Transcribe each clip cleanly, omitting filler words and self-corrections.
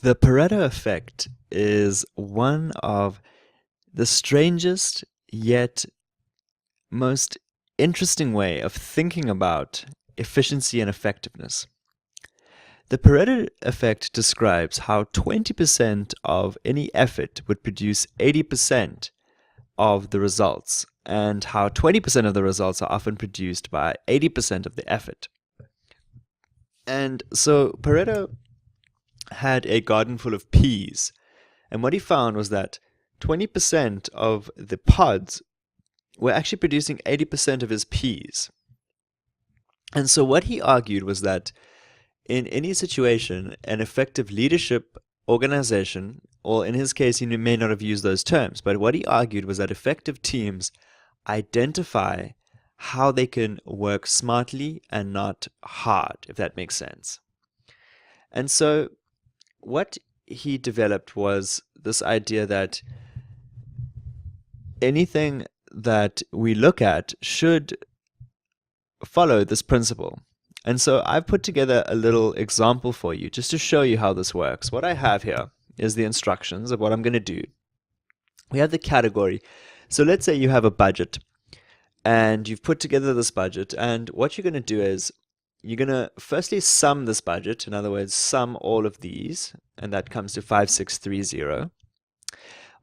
The Pareto effect is one of the strangest yet most interesting way of thinking about efficiency and effectiveness. The Pareto effect describes how 20% of any effort would produce 80% of the results, and how 20% of the results are often produced by 80% of the effort. And so Pareto had a garden full of peas, and what he found was that 20% of the pods were actually producing 80% of his peas. And so what he argued was that in any situation, an effective leadership organization, or in his case, he may not have used those terms, but what he argued was that effective teams identify how they can work smartly and not hard, if that makes sense. And so what he developed was this idea that anything that we look at should follow this principle. And so I've put together a little example for you just to show you how this works. What I have here is the instructions of what I'm going to do. We have the category. So let's say you have a budget and you've put together this budget, and what you're going to do is you're going to firstly sum this budget. In other words, sum all of these, and that comes to 5630.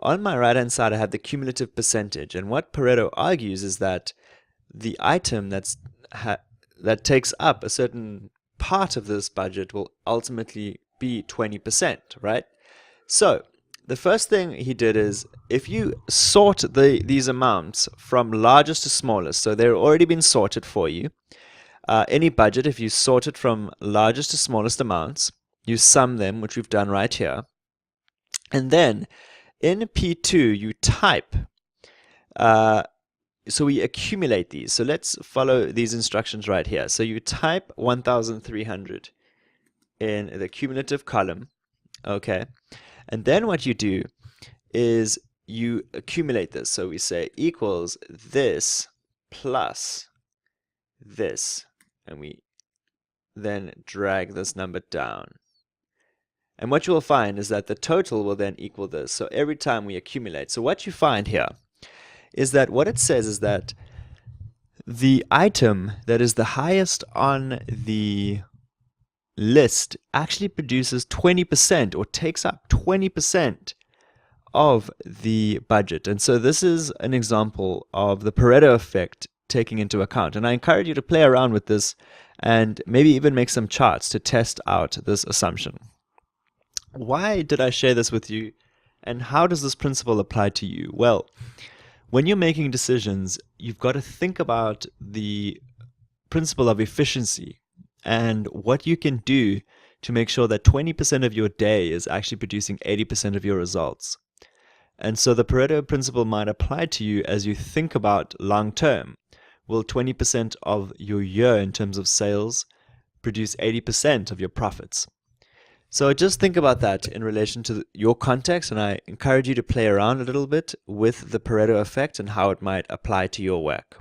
On my right hand side I have the cumulative percentage, and what Pareto argues is that the item that takes up a certain part of this budget will ultimately be 20%, right? So the first thing he did is, if you sort these amounts from largest to smallest, so they're already been sorted for you, any budget, if you sort it from largest to smallest amounts, you sum them, which we've done right here, and then in P2 you type, so we accumulate these. So let's follow these instructions right here. So you type 1,300 in the cumulative column, okay? And then what you do is you accumulate this. So we say equals this plus this, and we then drag this number down. And what you will find is that the total will then equal this. So every time we accumulate. So what you find here is that what it says is that the item that is the highest on the list actually produces 20% or takes up 20% of the budget. And so this is an example of the Pareto effect taking into account. And I encourage you to play around with this and maybe even make some charts to test out this assumption. Why did I share this with you, and how does this principle apply to you? Well, when you're making decisions, you've got to think about the principle of efficiency and what you can do to make sure that 20% of your day is actually producing 80% of your results. And so the Pareto principle might apply to you as you think about long term. Will 20% of your year in terms of sales produce 80% of your profits? So just think about that in relation to your context, and I encourage you to play around a little bit with the Pareto effect and how it might apply to your work.